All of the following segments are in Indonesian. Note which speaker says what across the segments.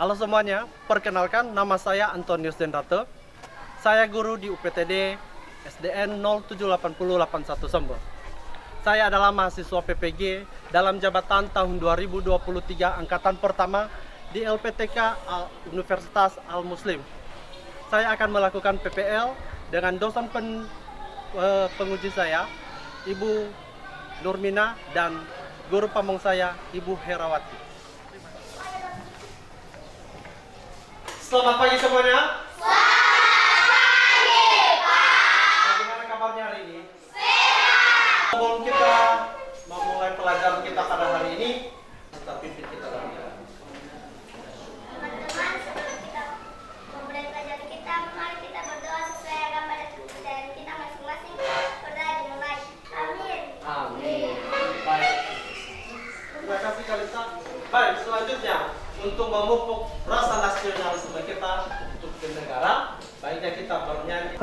Speaker 1: Halo semuanya, perkenalkan nama saya Antonius Denrate. Saya guru di UPTD SDN 078081 Sembel. Saya adalah mahasiswa PPG dalam jabatan tahun 2023 angkatan pertama di LPTK Universitas Al-Muslim. Saya akan melakukan PPL dengan dosen penguji saya, Ibu Nurmina, dan guru pamong saya, Ibu Herawati. Selamat pagi semuanya. Selamat pagi, Pak. Bagaimana kabarnya hari ini? Sehat. Sebelum kita memulai pelajaran kita pada hari ini, kita pimpin kita dalam doa.
Speaker 2: Teman-teman, sebelum kita memulai pelajaran kita, mari kita berdoa sesuai agama dan kepercayaan kita masing-masing. Berdoa dimulai. Amin.
Speaker 1: Amin. Baik. Terima kasih Kalista. Baik, selanjutnya untuk memupuk rasa nasionalisme kita untuk negara, baiknya kita bernyanyi.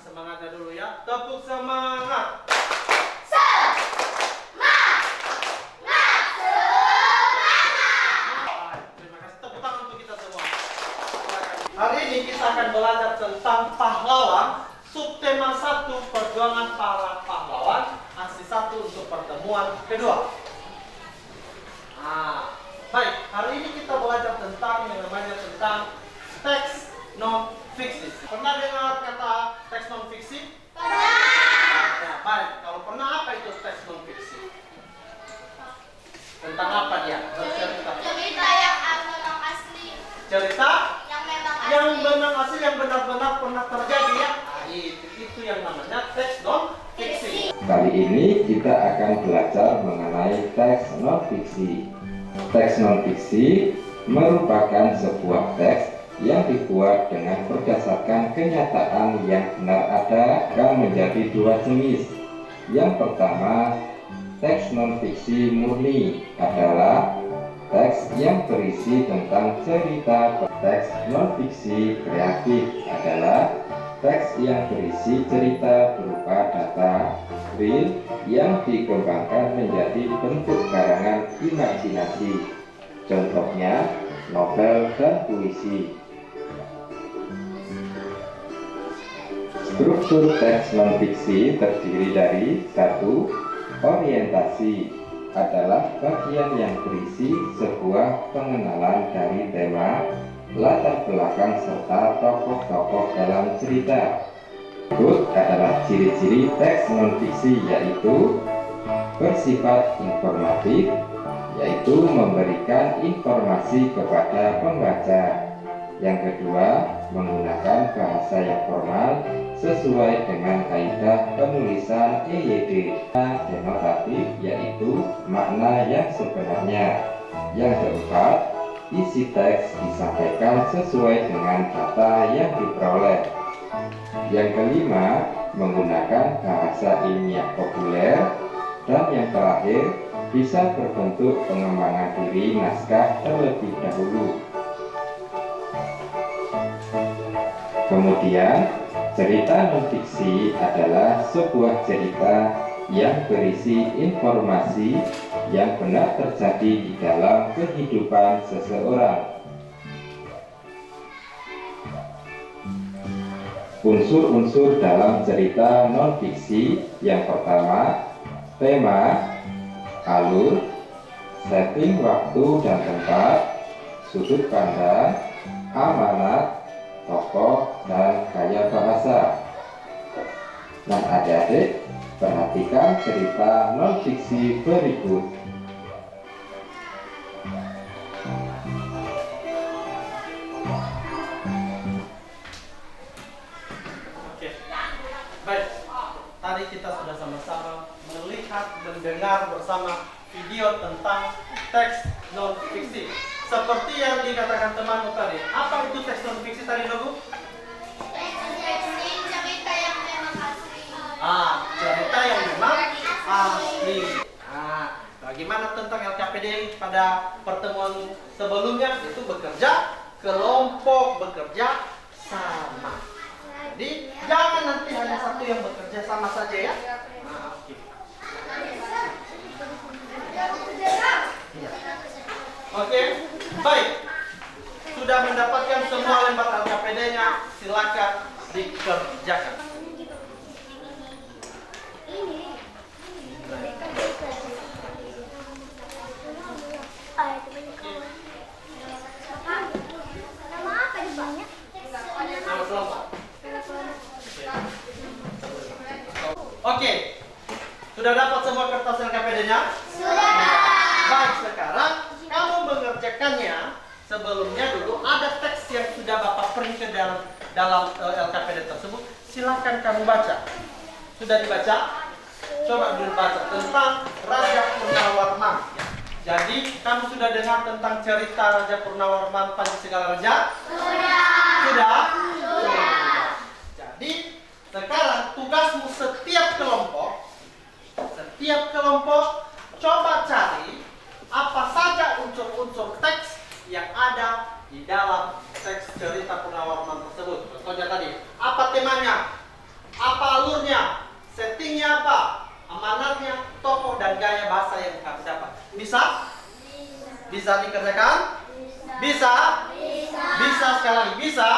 Speaker 1: Semangatnya dulu ya, tepuk semangat. Terima kasih, tepuk tangan untuk kita semua. Hari ini kita akan belajar tentang pahlawan, subtema 1, perjuangan para pahlawan, aksi 1 untuk pertemuan kedua. Baik, hari ini kita belajar tentang yang namanya tentang teks non fiksi. Pernah dengar kata teks non fiksi? Pernah. Ya, baik. Kalau pernah, apa itu teks non fiksi? Tentang apa dia? Bercerita.
Speaker 2: Cerita yang memang asli.
Speaker 1: Cerita
Speaker 2: Yang memang asli.
Speaker 1: yang memang asli, yang benar-benar pernah terjadi ya. Itu yang namanya teks non fiksi.
Speaker 3: Kali ini kita akan belajar mengenai teks non fiksi. Teks non fiksi merupakan sebuah teks yang dibuat dengan berdasarkan kenyataan yang benar ada, akan menjadi dua jenis. Yang pertama, teks non-fiksi murni adalah teks yang berisi tentang cerita. Teks non-fiksi kreatif adalah teks yang berisi cerita berupa data real yang dikembangkan menjadi bentuk karangan imajinasi. Contohnya, novel dan puisi. Struktur teks non-fiksi terdiri dari 1. Orientasi adalah bagian yang berisi sebuah pengenalan dari tema, latar belakang serta tokoh-tokoh dalam cerita. Berikut adalah ciri-ciri teks non-fiksi, yaitu bersifat informatif, yaitu memberikan informasi kepada pembaca. Yang kedua, menggunakan bahasa yang formal sesuai dengan kaidah penulisan EYD. Denotatif, yaitu makna yang sebenarnya. Yang keempat, isi teks disampaikan sesuai dengan data yang diperoleh. Yang kelima, menggunakan bahasa ilmiah populer. Dan yang terakhir, bisa berbentuk pengembangan diri naskah terlebih dahulu. Kemudian, cerita non-fiksi adalah sebuah cerita yang berisi informasi yang benar terjadi di dalam kehidupan seseorang. Unsur-unsur dalam cerita non-fiksi yang pertama, tema, alur, setting waktu dan tempat, sudut pandang, amanat, tokoh, dan gaya bahasa. Nah, adik-adik, perhatikan cerita non-fiksi berikut.
Speaker 1: Oke, baik. Tadi kita sudah sama-sama melihat, mendengar bersama video tentang teks non fiksi. Seperti yang dikatakan temanmu tadi. Apa itu teks non fiksi tadi, Nogu?
Speaker 2: Cerita yang memang asli.
Speaker 1: Cerita yang memang asli. Bagaimana tentang LKPD pada pertemuan sebelumnya? Itu bekerja kelompok, bekerja sama. Jadi jangan nanti hanya satu yang bekerja sama saja ya. Oke. Oke, baik. Sudah mendapatkan semua lembar LKPD-nya, silakan dikerjakan.
Speaker 2: Nama apa nih banyak?
Speaker 1: Nama kelompok. Oke, sudah dapat semua kertas LKPD-nya?
Speaker 2: Sudah.
Speaker 1: Baik, sekarang kamu mengerjakannya. Sebelumnya dulu ada teks yang sudah Bapak print ke dalam LKPD tersebut. Silakan kamu baca. Sudah dibaca? Coba dibaca tentang Raja Purnawarman. Jadi kamu sudah dengar tentang cerita Raja Purnawarman Panji Segala Raja? Sudah? Jadi sekarang tugasmu setiap kelompok coba cari apa saja unsur-unsur teks yang ada di dalam teks cerita Purnawarman tersebut. Contohnya tadi, apa temanya? Apa alurnya? Settingnya apa? Amanatnya, tokoh dan gaya bahasa yang kamu dapat. Bisa? Bisa dikerjakan? Bisa? Bisa sekali lagi? Bisa?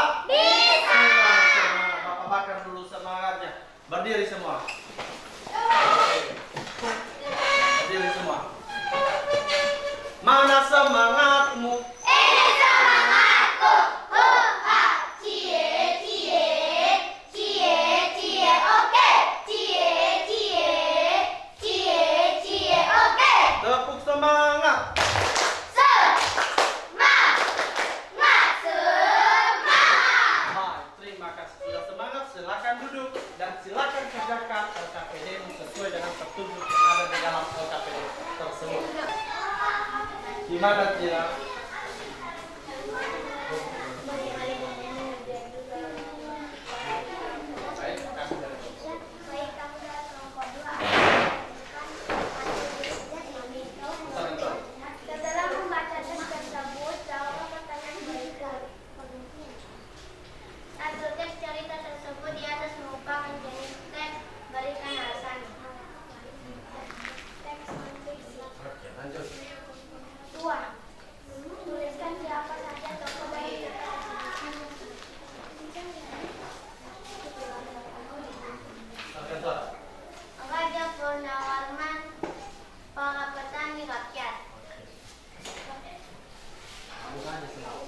Speaker 1: Bapak bakar dulu semangatnya. Berdiri semua. Berdiri semua. Mana semangatmu?
Speaker 2: Ini semangatku. Ha, cie, cie, cie, cie, oke. Cie, cie, cie, cie, oke.
Speaker 1: Tepuk semangat.
Speaker 2: Semangat, semangat.
Speaker 1: Baik, terima kasih. Sudah semangat, silakan duduk dan silakan kerjakan LKPD sesuai dengan petunjuk yang ada di dalam LKPD tersebut. Gimana Cira? Baik, kamu dari bawah.
Speaker 2: Baik, kamu dari kelompok 2.
Speaker 1: Bentar.
Speaker 2: Setelah membaca teks tersebut, jawablah pertanyaan berikut. Satu, teks cerita tersebut di atas merupakan jenis teks, berikan alasannya. Teks non-fiksi.
Speaker 1: Oke, lanjut.
Speaker 2: 2. Tuliskan siapa saja tokoh dari
Speaker 1: Oke, Tuan.
Speaker 2: Raja Purnawarman, para petani rakyat.
Speaker 1: Hubungannya selalu.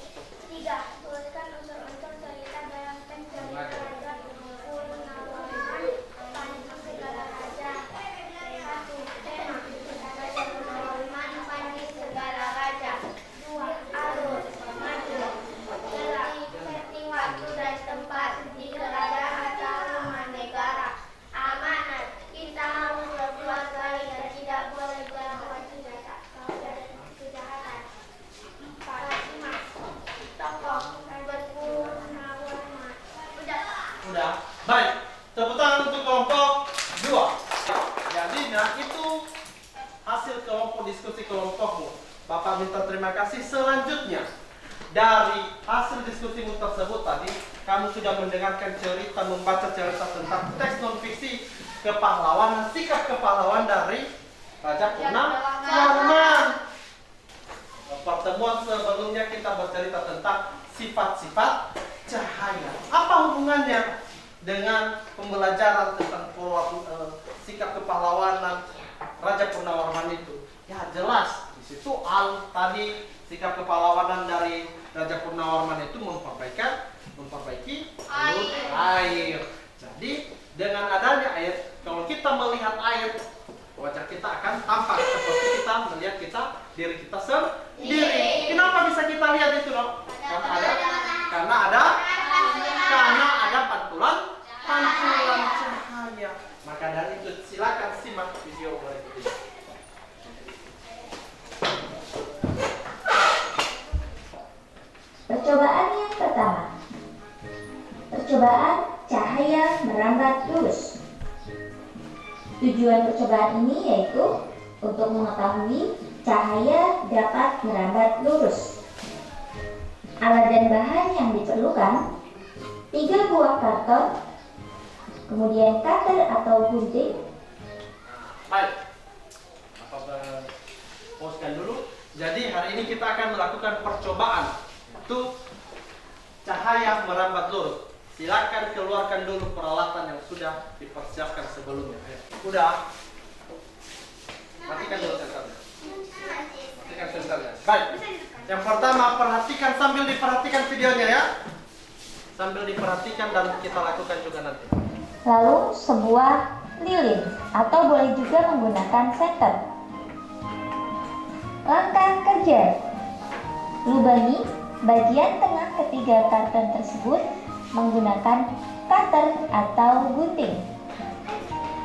Speaker 2: 3. Tuliskan unsur-unsur cerita dalam teks cerita Raja Purnawarman, Panji Segala Raja. 1. Tema Raja Purnawarman, Panji Segala Raja. 2. Alur maju jelas setting waktu dan tempat di kerajaan atau rumah negara. Amanat kita harus berbuat baik dan tidak boleh berbuat jahat. Kejahatan. 4. Simak tokoh Raja Purnawarman. Udah.
Speaker 1: Baik, tepuk tangan untuk kelompok 2. Jadi, itu hasil kelompok diskusi kelompokmu. Bapak minta terima kasih. Selanjutnya, dari hasil diskusimu tersebut tadi, kamu sudah mendengarkan cerita, membaca cerita tentang teks non-fiksi kepahlawanan, sikap kepahlawan dari Raja Purnawarman. Pertemuan sebelumnya kita bercerita tentang sifat-sifat cahaya. Apa hubungannya dengan pembelajaran tentang sikap kepahlawanan Raja Purnawarman itu? Ya jelas, di situ tadi sikap kepahlawanan dari Raja Purnawarman itu memperbaiki alur air. Jadi dengan adanya air, kalau kita melihat air, wajah kita akan tampak seperti kita melihat diri kita sendiri. Kenapa bisa kita lihat itu, dok? Karena ada pantulan cahaya. Maka dari itu silakan simak video berikut ini.
Speaker 4: Percobaan cahaya merambat lurus. Tujuan percobaan ini yaitu untuk mengetahui cahaya dapat merambat lurus. Alat dan bahan yang diperlukan: 3 buah karton, kemudian cutter atau gunting.
Speaker 1: Baik. Pauskan dulu. Jadi hari ini kita akan melakukan percobaan untuk cahaya merambat lurus. Silakan keluarkan dulu peralatan yang sudah dipersiapkan sebelumnya. Udah. Matikan dulu sensornya. Matikan sensornya. Baik. Yang pertama, perhatikan sambil diperhatikan videonya ya. Sambil diperhatikan dan kita lakukan juga nanti.
Speaker 4: Lalu sebuah lilin atau boleh juga menggunakan senter. Langkah kerja: lubangi bagian tengah ketiga karton tersebut menggunakan cutter atau gunting.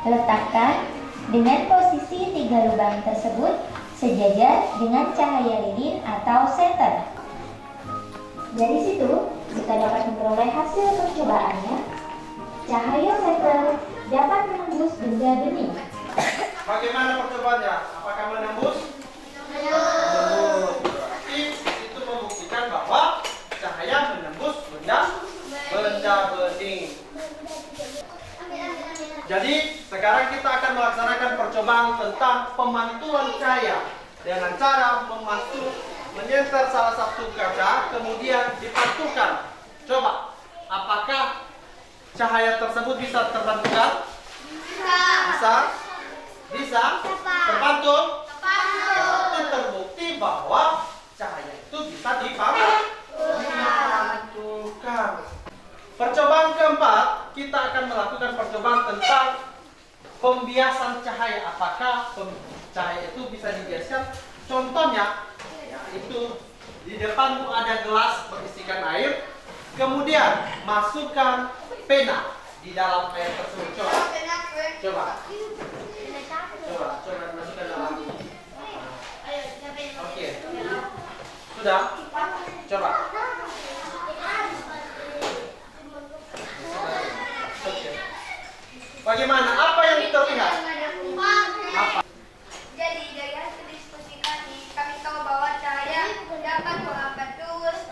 Speaker 4: Letakkan dengan posisi 3 lubang tersebut sejajar dengan cahaya lilin atau senter. Dari situ kita dapat memperoleh hasil percobaannya. Cahaya senter dapat menembus benda bening.
Speaker 1: Bagaimana percobaannya? Apakah menembus? Menembus. Berarti itu membuktikan bahwa cahaya menembus benda bening. Jadi sekarang kita akan melaksanakan percobaan tentang pemantulan cahaya dengan cara menyenter salah satu kaca kemudian dipantulkan. Coba, apakah cahaya tersebut bisa terpantulkan? Bisa? Bisa? Terpantul? Berarti terbukti bahwa cahaya itu bisa dipantulkan. Percobaan keempat, kita akan melakukan percobaan tentang pembiasan cahaya. Apakah cahaya itu bisa dibiaskan? Contohnya, yaitu di depanmu ada gelas berisikan air, kemudian masukkan pena di dalam air tersebut. Coba masukkan dalam. Oke, sudah. Coba. Oke. Bagaimana? Apa yang terlihat? Apa?
Speaker 2: Jadi dari hasil diskusi kami tahu bahwa cahaya dapat merambat lurus,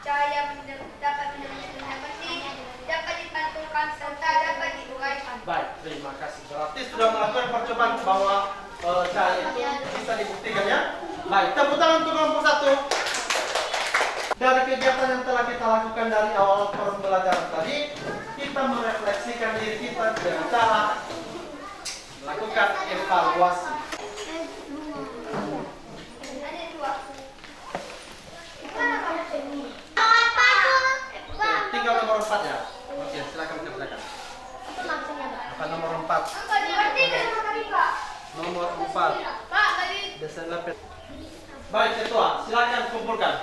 Speaker 2: cahaya dapat menembus benda bening, dapat dipantulkan serta dapat diuraikan.
Speaker 1: Baik, terima kasih. Berarti sudah melakukan percobaan bahwa cahaya itu bisa dibuktikan ya. Baik, tepuk tangan untuk kelompok 1. Dari kegiatan yang telah kita lakukan dari awal pembelajaran tadi, kita merefleksikan diri kita dengan cara melakukan evaluasi. Oke, tinggal nomor 4 ya. Oke, silakan kerjakan. Apa nomor 4? Nomor 4. Desain lapis. Baik, ketua, silakan kumpulkan.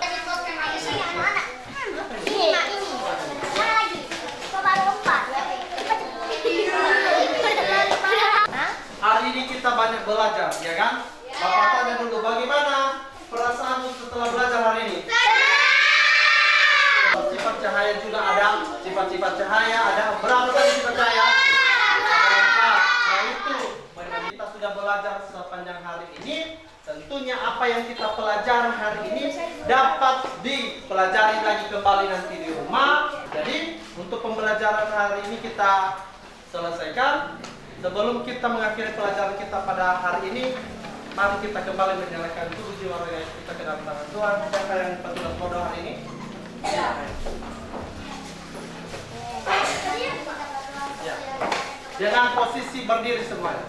Speaker 1: Hari ini kita banyak belajar, ya kan? Bapak tanya dulu, bagaimana perasaanmu setelah belajar hari ini? Sifat cahaya juga ada, sifat-sifat cahaya ada. Berapa tadi sifat cahaya? Ada 4. Nah itu, kita sudah belajar sepanjang hari ini. Tentunya apa yang kita pelajari hari ini dapat dipelajari lagi kembali nanti di rumah. Jadi untuk pembelajaran hari ini kita selesaikan. Sebelum kita mengakhiri pelajaran kita pada hari ini, mari kita kembali menyalakan dulu jiwa raga kita ke dalam tangan Tuhan. Siapa yang petugas bodoh hari ini? Ya. Dengan posisi berdiri semuanya.